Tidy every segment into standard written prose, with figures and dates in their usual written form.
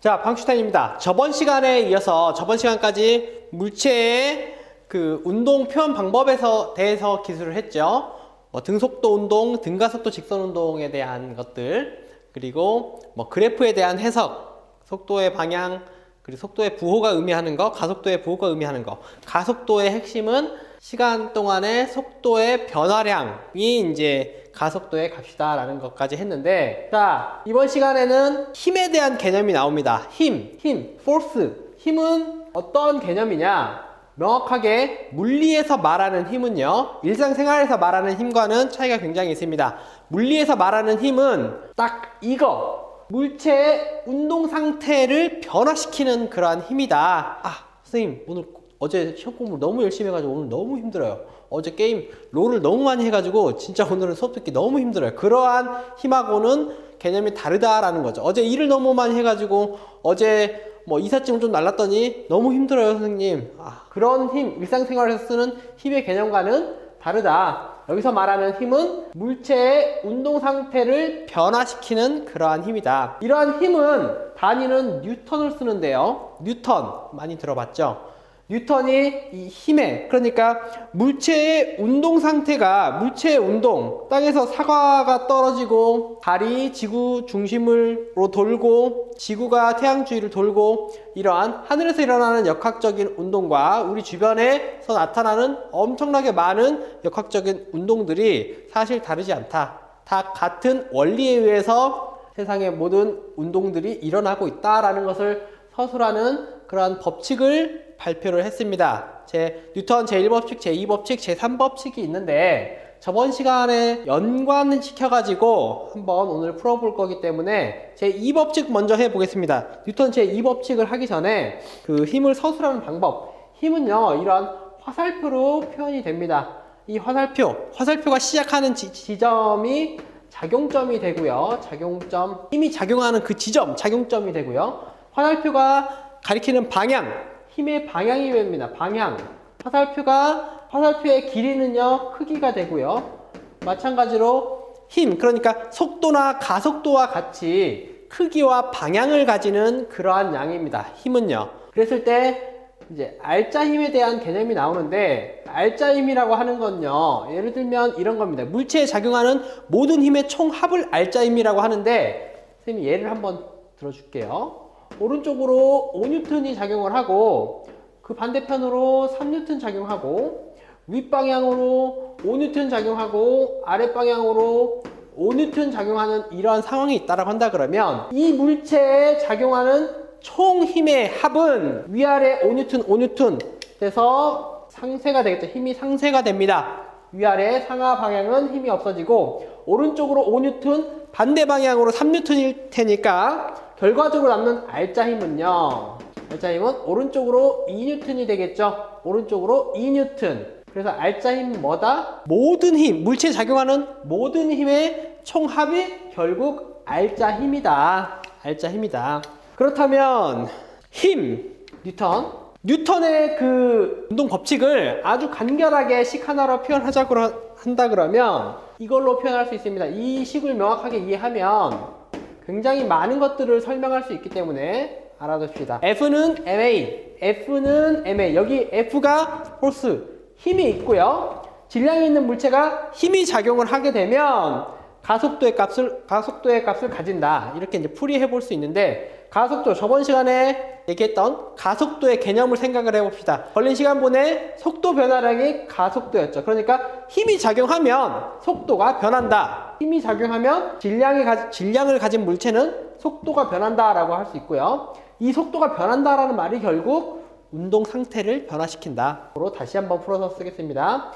자, 방슈타인입니다. 저번 시간에 이어서 저번 시간까지 물체의 그 운동 표현 방법에 대해서 기술을 했죠. 등속도 운동, 등가속도 직선 운동에 대한 것들, 그리고 그래프에 대한 해석, 속도의 방향, 그리고 속도의 부호가 의미하는 거, 가속도의 부호가 의미하는 거. 가속도의 핵심은 시간 동안의 속도의 변화량이 이제 가속도의 값이다라는 것까지 했는데, 자, 이번 시간에는 힘에 대한 개념이 나옵니다. 힘, force. 힘은 어떤 개념이냐? 명확하게 물리에서 말하는 힘은요, 일상생활에서 말하는 힘과는 차이가 굉장히 있습니다. 물리에서 말하는 힘은 딱 이거, 물체의 운동 상태를 변화시키는 그러한 힘이다. 선생님, 어제 시험 공부 너무 열심히 해가지고 오늘 너무 힘들어요. 어제 게임 롤을 너무 많이 해가지고 진짜 오늘은 수업 듣기 너무 힘들어요. 그러한 힘하고는 개념이 다르다라는 거죠. 어제 일을 너무 많이 해가지고 어제 이삿짐을 좀 날랐더니 너무 힘들어요, 선생님. 그런 힘, 일상생활에서 쓰는 힘의 개념과는 다르다. 여기서 말하는 힘은 물체의 운동 상태를 변화시키는 그러한 힘이다. 이러한 힘은 단위는 뉴턴을 쓰는데요. 뉴턴 많이 들어봤죠? 뉴턴이 이 힘에, 그러니까 물체의 운동 상태가, 물체의 운동, 땅에서 사과가 떨어지고 달이 지구 중심으로 돌고 지구가 태양 주위를 돌고 이러한 하늘에서 일어나는 역학적인 운동과 우리 주변에서 나타나는 엄청나게 많은 역학적인 운동들이 사실 다르지 않다. 다 같은 원리에 의해서 세상의 모든 운동들이 일어나고 있다라는 것을 서술하는 그러한 법칙을 발표를 했습니다. 뉴턴 제1법칙, 제2법칙, 제3법칙이 있는데 저번 시간에 연관시켜가지고 한번 오늘 풀어볼 거기 때문에 제2법칙 먼저 해보겠습니다. 뉴턴 제2법칙을 하기 전에 그 힘을 서술하는 방법, 힘은요 이런 화살표로 표현이 됩니다. 이 화살표가 시작하는 지점이 작용점이 되고요. 작용점, 힘이 작용하는 그 지점, 작용점이 되고요. 화살표가 가리키는 방향, 힘의 방향이 됩니다. 방향. 화살표의 길이는요, 크기가 되고요. 마찬가지로 힘, 그러니까 속도나 가속도와 같이 크기와 방향을 가지는 그러한 양입니다. 힘은요. 그랬을 때, 이제, 알짜 힘에 대한 개념이 나오는데, 알짜 힘이라고 하는 건요, 예를 들면 이런 겁니다. 물체에 작용하는 모든 힘의 총합을 알짜 힘이라고 하는데, 선생님이 예를 한번 들어줄게요. 오른쪽으로 5N이 작용을 하고 그 반대편으로 3N 작용하고 윗방향으로 5N 작용하고 아랫방향으로 5N 작용하는 이러한 상황이 있다고 한다 그러면 이 물체에 작용하는 총 힘의 합은 위아래 5N 돼서 상쇄가 되겠죠. 힘이 상쇄가 됩니다. 위아래 상하 방향은 힘이 없어지고 오른쪽으로 5N 반대 방향으로 3N일 테니까 결과적으로 남는 알짜 힘은요. 알짜 힘은 오른쪽으로 2N이 되겠죠. 오른쪽으로 2N. 그래서 알짜 힘은 뭐다? 모든 힘, 물체에 작용하는 모든 힘의 총합이 결국 알짜 힘이다. 알짜 힘이다. 그렇다면 힘, 뉴턴의 그 운동 법칙을 아주 간결하게 식 하나로 표현하자고 한다 그러면 이걸로 표현할 수 있습니다. 이 식을 명확하게 이해하면 굉장히 많은 것들을 설명할 수 있기 때문에 알아둡시다. F는 MA. 여기 F가 force, 힘이 있고요. 질량이 있는 물체가 힘이 작용을 하게 되면 가속도의 값을 가진다. 이렇게 이제 풀이해 볼 수 있는데, 가속도, 저번 시간에 얘기했던 가속도의 개념을 생각을 해봅시다. 걸린 시간분의 속도 변화량이 가속도였죠. 그러니까 힘이 작용하면 속도가 변한다. 힘이 작용하면 질량을 가진 물체는 속도가 변한다라고 할 수 있고요. 이 속도가 변한다라는 말이 결국 운동 상태를 변화시킨다. 다시 한번 풀어서 쓰겠습니다.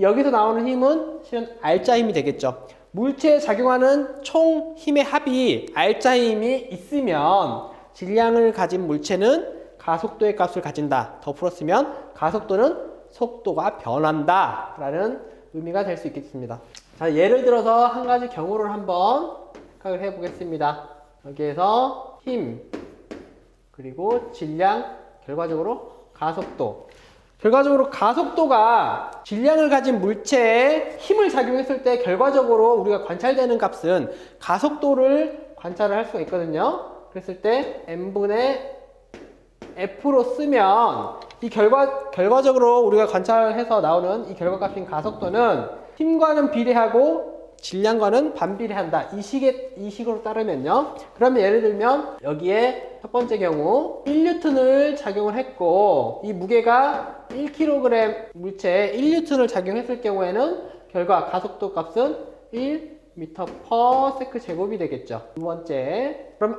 여기서 나오는 힘은 실은 알짜 힘이 되겠죠. 물체에 작용하는 총 힘의 합이 알짜 힘이 있으면 질량을 가진 물체는 가속도의 값을 가진다. 더 풀었으면 가속도는 속도가 변한다 라는 의미가 될 수 있겠습니다. 자, 예를 들어서 한 가지 경우를 한번 생각을 해 보겠습니다. 여기에서 힘, 그리고 질량, 결과적으로 가속도. 결과적으로 가속도가 질량을 가진 물체에 힘을 작용했을 때 결과적으로 우리가 관찰되는 값은 가속도를 관찰을 할 수가 있거든요. 그랬을 때 n분의 f로 쓰면 이 결과적으로 우리가 관찰해서 나오는 이 결과값인 가속도는 힘과는 비례하고 질량과는 반비례한다. 이 식으로 따르면요. 그러면 예를 들면 여기에 첫 번째 경우 1N을 작용을 했고 이 무게가 1kg 물체에 1N을 작용했을 경우에는 결과 가속도 값은 1m/s 제곱이 되겠죠. 두 번째. 그럼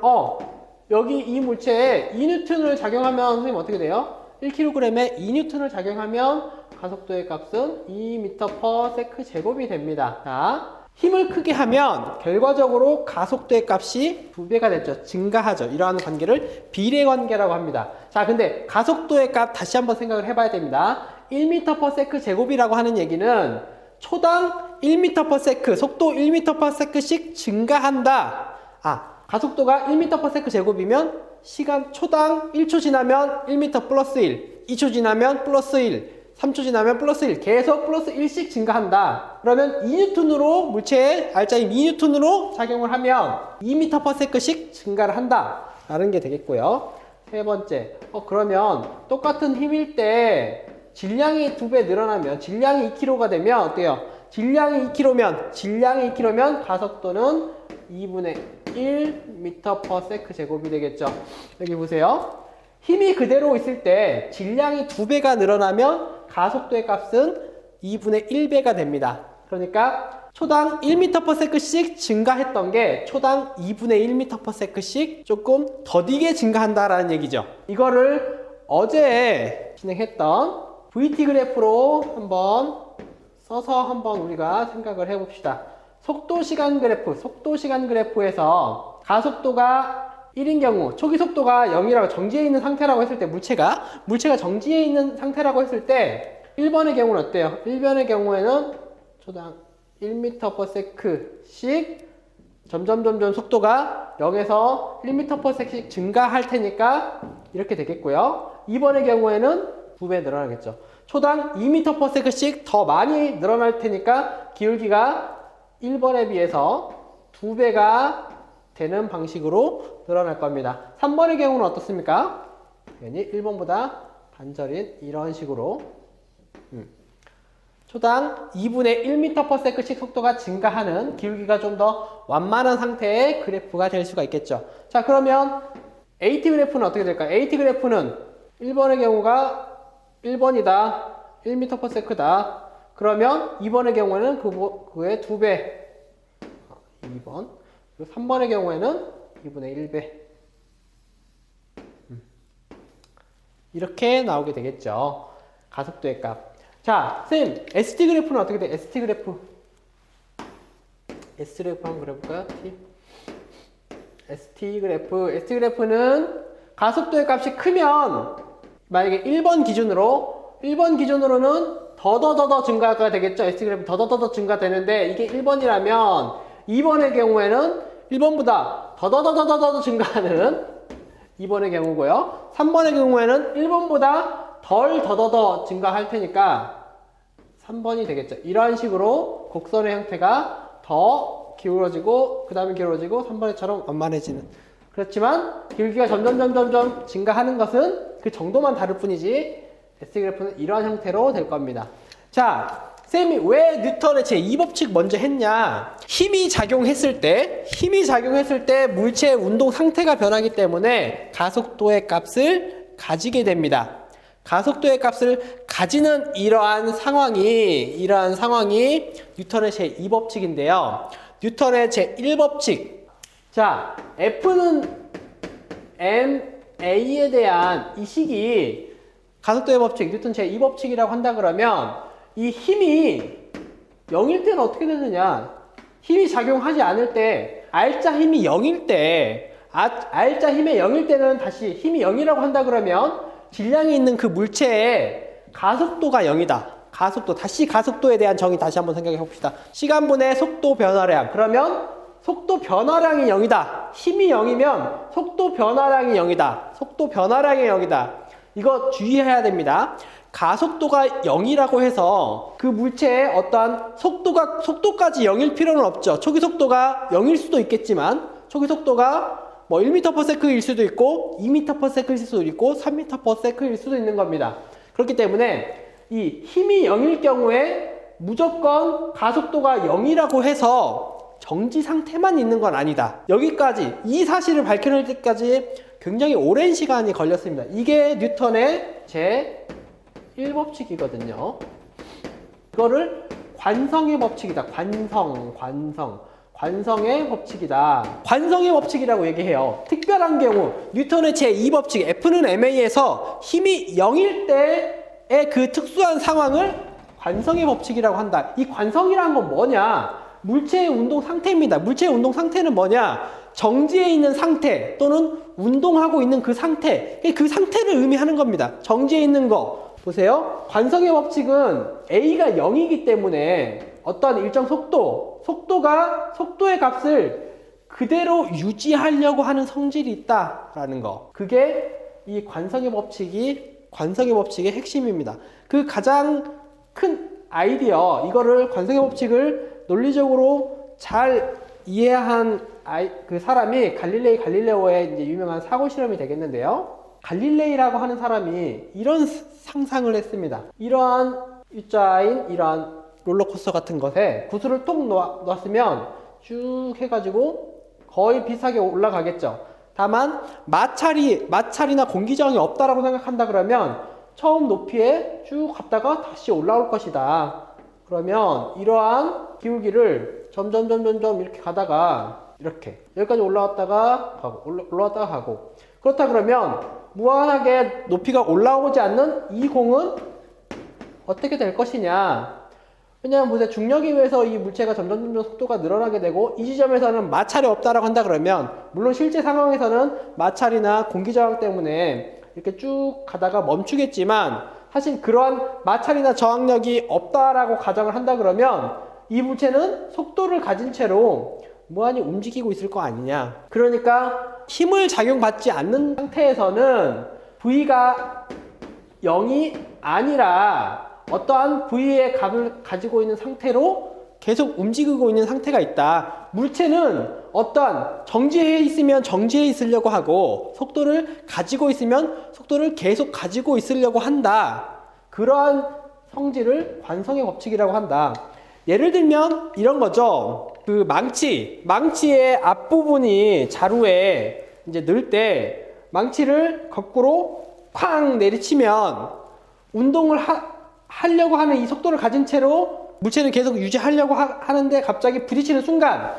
여기 이 물체에 2N을 작용하면 선생님 어떻게 돼요? 1kg에 2N을 작용하면 가속도의 값은 2m/s 제곱이 됩니다. 자, 힘을 크게 하면 결과적으로 가속도의 값이 2배가 됐죠. 증가하죠. 이러한 관계를 비례관계라고 합니다. 자, 근데 가속도의 값 다시 한번 생각을 해봐야 됩니다. 1m/s 제곱이라고 하는 얘기는 초당 1m/s, 속도 1m/s씩 증가한다. 가속도가 1m/s 제곱이면 시간 초당 1초 지나면 1m 플러스 1, 2초 지나면 플러스 1, 3초 지나면 플러스 1, 계속 플러스 1씩 증가한다. 그러면 2N으로 물체에 알짜임 2N으로 작용을 하면 2m/s씩 증가를 한다. 라는 게 되겠고요. 세 번째, 그러면 똑같은 힘일 때 질량이 2배 늘어나면 질량이 2kg가 되면 어때요? 질량이 2kg면 가속도는 2분의 1m/s 제곱이 되겠죠. 여기 보세요. 힘이 그대로 있을 때 질량이 2배가 늘어나면 가속도의 값은 2분의 1배가 됩니다. 그러니까 초당 1m/s씩 증가했던 게 초당 2분의 1m/s씩 조금 더디게 증가한다라는 얘기죠. 이거를 어제 진행했던 VT 그래프로 한번 써서 한번 우리가 생각을 해봅시다. 속도 시간 그래프에서 가속도가 1인 경우 초기 속도가 0이라고 정지해 있는 상태라고 했을 때 물체가 정지해 있는 상태라고 했을 때 1번의 경우는 어때요? 1번의 경우에는 초당 1m/s씩 점점 속도가 0에서 1m/s씩 증가할 테니까 이렇게 되겠고요. 2번의 경우에는 2배 늘어나겠죠. 초당 2m/s씩 더 많이 늘어날 테니까 기울기가 1번에 비해서 2배가 되는 방식으로 늘어날 겁니다. 3번의 경우는 어떻습니까? 당연히 1번보다 반절인 이런 식으로 초당 2분의 1m/s씩 속도가 증가하는 기울기가 좀 더 완만한 상태의 그래프가 될 수가 있겠죠. 자, 그러면 AT 그래프는 어떻게 될까요? AT 그래프는 1번의 경우가 1번이다. 1m/s다. 그러면 2번의 경우에는 그의 2배. 2번. 그리고 3번의 경우에는 2분의 1배. 이렇게 나오게 되겠죠. 가속도의 값. 자, 선생님, ST 그래프는 어떻게 돼? ST 그래프. ST 그래프 한번 그려볼까요? ST 그래프는 가속도의 값이 크면 만약에 1번 기준으로는 더더더더 증가가 되겠죠. ST 그래프 더더더더 증가되는데 이게 1번이라면 2번의 경우에는 1번보다 더더더더더 증가하는 2번의 경우고요. 3번의 경우에는 1번보다 덜 더더더 증가할 테니까 3번이 되겠죠. 이런 식으로 곡선의 형태가 더 기울어지고 그 다음에 기울어지고 3번에처럼 완만해지는. 그렇지만 기울기가 점점 증가하는 것은 그 정도만 다를 뿐이지 ST 그래프는 이런 형태로 될 겁니다. 자, 쌤이 왜 뉴턴의 제2법칙 먼저 했냐? 힘이 작용했을 때 물체의 운동 상태가 변하기 때문에 가속도의 값을 가지게 됩니다. 가속도의 값을 가지는 이러한 상황이 뉴턴의 제2법칙인데요. 뉴턴의 제1법칙. 자, F는 ma에 대한 이 식이 가속도의 법칙, 뉴턴 제2법칙이라고 한다 그러면 이 힘이 0일 때는 어떻게 되느냐? 힘이 작용하지 않을 때, 알짜 힘이 0일 때, 알짜 힘의 0일 때는 다시 힘이 0이라고 한다 그러면 질량이 있는 그 물체의 가속도가 0이다. 다시 가속도에 대한 정의 다시 한번 생각해 봅시다. 시간분의 속도 변화량. 그러면 속도 변화량이 0이다. 힘이 0이면 속도 변화량이 0이다. 이거 주의해야 됩니다. 가속도가 0이라고 해서 그 물체의 어떠한 속도까지 0일 필요는 없죠. 초기 속도가 0일 수도 있겠지만 초기 속도가 뭐 1m/s일 수도 있고 2m/s일 수도 있고 3m/s일 수도 있는 겁니다. 그렇기 때문에 이 힘이 0일 경우에 무조건 가속도가 0이라고 해서 정지 상태만 있는 건 아니다. 여기까지 이 사실을 밝혀낼 때까지 굉장히 오랜 시간이 걸렸습니다. 이게 뉴턴의 제1법칙이거든요. 이거를 관성의 법칙이다. 관성의 법칙이다. 관성의 법칙이라고 얘기해요. 특별한 경우 뉴턴의 제2법칙 F는 ma에서 힘이 0일 때의 그 특수한 상황을 관성의 법칙이라고 한다. 이 관성이라는 건 뭐냐? 물체의 운동 상태입니다. 물체의 운동 상태는 뭐냐? 정지해 있는 상태 또는 운동하고 있는 그 상태, 그 상태를 의미하는 겁니다. 정지해 있는 거 보세요. 관성의 법칙은 A가 0이기 때문에 어떤 일정 속도의 값을 그대로 유지하려고 하는 성질이 있다라는 거. 그게 이 관성의 법칙의 핵심입니다. 그 가장 큰 아이디어, 이거를 관성의 법칙을 논리적으로 잘 이해한 그 사람이 갈릴레오의 이제 유명한 사고 실험이 되겠는데요. 갈릴레이라고 하는 사람이 이런 상상을 했습니다. 이러한 U자인 이러한 롤러코스터 같은 것에 구슬을 톡 놓았으면 쭉 해가지고 거의 비슷하게 올라가겠죠. 다만 마찰이나 공기저항이 없다라고 생각한다 그러면 처음 높이에 쭉 갔다가 다시 올라올 것이다. 그러면 이러한 기울기를 점점 이렇게 가다가 이렇게 여기까지 올라왔다가 가고 그렇다 그러면 무한하게 높이가 올라오지 않는 이 공은 어떻게 될 것이냐. 왜냐하면 보세요. 중력에 의해서 이 물체가 점점 속도가 늘어나게 되고 이 지점에서는 마찰이 없다라고 한다 그러면 물론 실제 상황에서는 마찰이나 공기저항 때문에 이렇게 쭉 가다가 멈추겠지만 사실 그러한 마찰이나 저항력이 없다라고 가정을 한다 그러면 이 물체는 속도를 가진 채로 무한히 움직이고 있을 거 아니냐. 그러니까 힘을 작용받지 않는 상태에서는 V가 0이 아니라 어떠한 V의 값을 가지고 있는 상태로 계속 움직이고 있는 상태가 있다. 물체는 어떠한 정지해 있으면 정지해 있으려고 하고 속도를 가지고 있으면 속도를 계속 가지고 있으려고 한다. 그러한 성질을 관성의 법칙이라고 한다. 예를 들면 이런 거죠. 그 망치의 앞부분이 자루에 이제 넣을 때 망치를 거꾸로 쾅 내리치면 운동을 하려고 하는 이 속도를 가진 채로 물체는 계속 유지하려고 하는데 갑자기 부딪히는 순간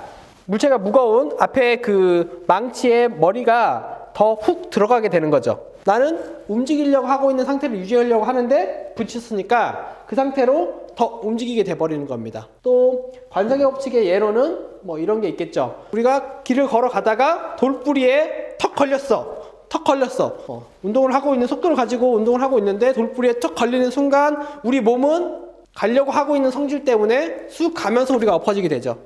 물체가 무거운 앞에 그 망치의 머리가 더 훅 들어가게 되는 거죠. 나는 움직이려고 하고 있는 상태를 유지하려고 하는데 부딪혔으니까 그 상태로 더 움직이게 돼버리는 겁니다. 또 관성의 법칙의 예로는 뭐 이런 게 있겠죠. 우리가 길을 걸어가다가 돌부리에 턱 걸렸어. 운동을 하고 있는 속도를 가지고 운동을 하고 있는데 돌부리에 턱 걸리는 순간 우리 몸은 가려고 하고 있는 성질 때문에 쑥 가면서 우리가 엎어지게 되죠.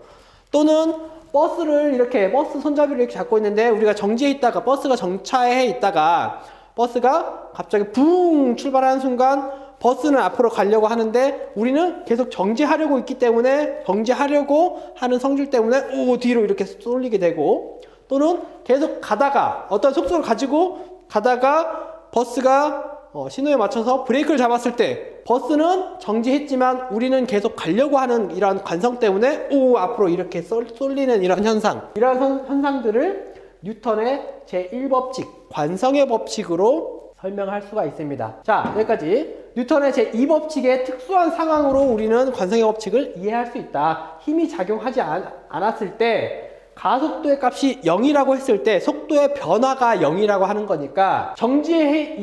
또는 버스 손잡이를 이렇게 잡고 있는데 우리가 정지해 있다가 버스가 정차해 있다가 버스가 갑자기 붕 출발하는 순간 버스는 앞으로 가려고 하는데 우리는 계속 정지하려고 있기 때문에 정지하려고 하는 성질 때문에 뒤로 이렇게 쏠리게 되고 또는 계속 가다가 어떤 속도를 가지고 가다가 버스가 신호에 맞춰서 브레이크를 잡았을 때 버스는 정지했지만 우리는 계속 가려고 하는 이러한 관성 때문에 앞으로 이렇게 쏠리는 이런 현상, 이러한 현상들을 뉴턴의 제1법칙 관성의 법칙으로 설명할 수가 있습니다. 자, 여기까지 뉴턴의 제2법칙의 특수한 상황으로 우리는 관성의 법칙을 이해할 수 있다. 힘이 작용하지 않았을 때 가속도의 값이 0이라고 했을 때 속도의 변화가 0이라고 하는 거니까 정지해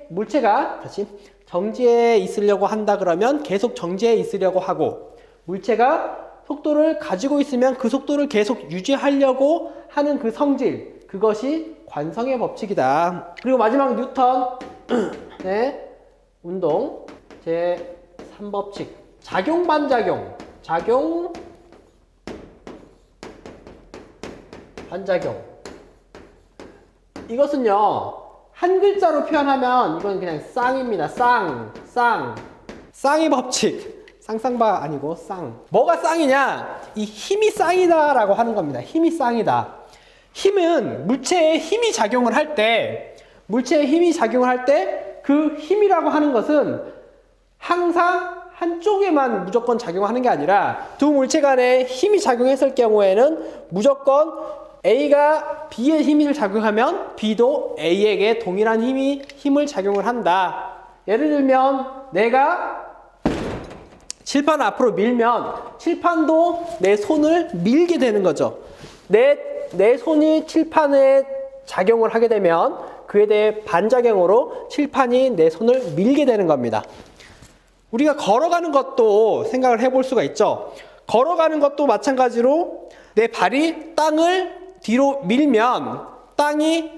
물체가 정지해 있으려고 한다 그러면 계속 정지해 있으려고 하고 물체가 속도를 가지고 있으면 그 속도를 계속 유지하려고 하는 그 성질, 그것이 관성의 법칙이다. 그리고 마지막 뉴턴의 운동 제3법칙 작용 반작용 이것은요 한 글자로 표현하면 이건 그냥 쌍입니다. 쌍의 법칙. 쌍쌍바 아니고 쌍. 뭐가 쌍이냐? 이 힘이 쌍이다 라고 하는 겁니다. 힘이 쌍이다. 힘은 물체에 힘이 작용을 할 때, 그 힘이라고 하는 것은 항상 한쪽에만 무조건 작용하는 게 아니라 두 물체 간에 힘이 작용했을 경우에는 무조건 A가 B의 힘을 작용하면 B도 A에게 동일한 힘을 작용을 한다. 예를 들면 내가 칠판을 앞으로 밀면 칠판도 내 손을 밀게 되는 거죠. 내 손이 칠판에 작용을 하게 되면 그에 대해 반작용으로 칠판이 내 손을 밀게 되는 겁니다. 우리가 걸어가는 것도 생각을 해볼 수가 있죠. 걸어가는 것도 마찬가지로 내 발이 땅을 뒤로 밀면 땅이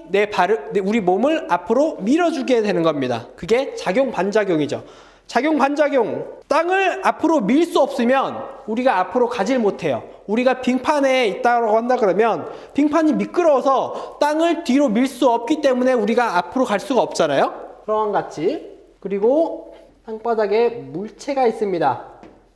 우리 몸을 앞으로 밀어주게 되는 겁니다. 그게 작용 반작용이죠. 작용 반작용. 땅을 앞으로 밀 수 없으면 우리가 앞으로 가질 못해요. 우리가 빙판에 있다고 한다 그러면 빙판이 미끄러워서 땅을 뒤로 밀 수 없기 때문에 우리가 앞으로 갈 수가 없잖아요. 그런 것 같이. 그리고 땅바닥에 물체가 있습니다.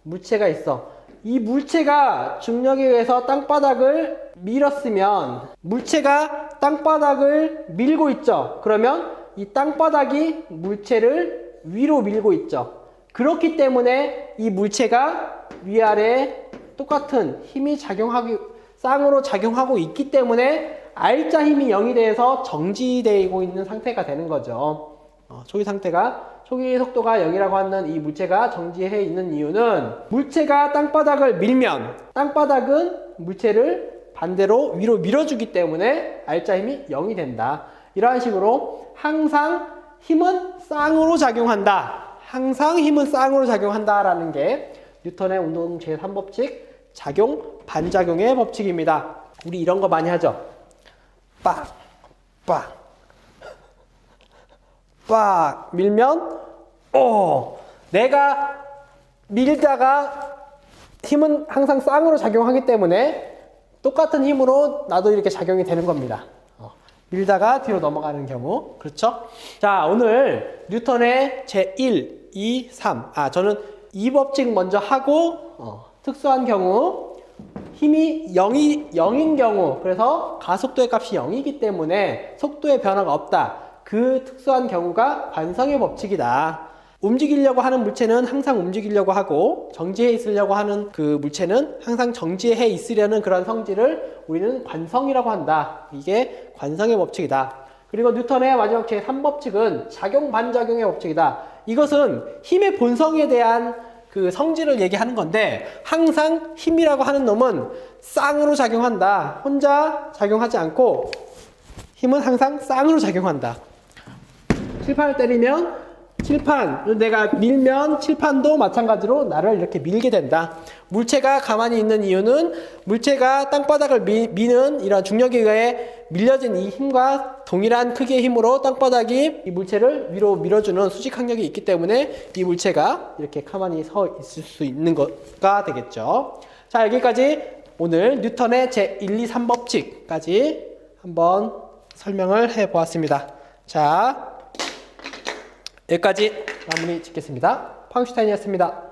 물체가 있어. 이 물체가 중력에 의해서 땅바닥을 밀었으면 물체가 땅바닥을 밀고 있죠. 그러면 이 땅바닥이 물체를 위로 밀고 있죠. 그렇기 때문에 이 물체가 위아래 똑같은 힘이 쌍으로 작용하고 있기 때문에 R자 힘이 0이 돼서 정지되고 있는 상태가 되는 거죠. 초기 속도가 0이라고 하는 이 물체가 정지해 있는 이유는 물체가 땅바닥을 밀면 땅바닥은 물체를 반대로 위로 밀어주기 때문에 R자 힘이 0이 된다. 이러한 식으로 항상 힘은 쌍으로 작용한다. 라는 게 뉴턴의 운동 제3법칙 작용 반작용의 법칙입니다. 우리 이런 거 많이 하죠. 빡 밀면 내가 밀다가 힘은 항상 쌍으로 작용하기 때문에 똑같은 힘으로 나도 이렇게 작용이 되는 겁니다. 밀다가 뒤로 넘어가는 경우. 그렇죠? 자, 오늘 뉴턴의 제1, 2, 3. 저는 이 법칙 먼저 하고 특수한 경우 힘이 0인 경우, 그래서 가속도의 값이 0이기 때문에 속도의 변화가 없다. 그 특수한 경우가 관성의 법칙이다. 움직이려고 하는 물체는 항상 움직이려고 하고 정지해 있으려고 하는 그 물체는 항상 정지해 있으려는 그런 성질을 우리는 관성이라고 한다. 이게 관성의 법칙이다. 그리고 뉴턴의 마지막 제3법칙은 작용 반작용의 법칙이다. 이것은 힘의 본성에 대한 그 성질을 얘기하는 건데 항상 힘이라고 하는 놈은 쌍으로 작용한다. 혼자 작용하지 않고 힘은 항상 쌍으로 작용한다. 칠판을 때리면 내가 밀면 칠판도 마찬가지로 나를 이렇게 밀게 된다. 물체가 가만히 있는 이유는 물체가 땅바닥을 미는 이런 중력에 의해 밀려진 이 힘과 동일한 크기의 힘으로 땅바닥이 이 물체를 위로 밀어주는 수직항력이 있기 때문에 이 물체가 이렇게 가만히 서 있을 수 있는 것가 되겠죠. 자, 여기까지 오늘 뉴턴의 제1, 2, 3법칙까지 한번 설명을 해보았습니다. 자, 여기까지 마무리 짓겠습니다. 팡슈타인이었습니다.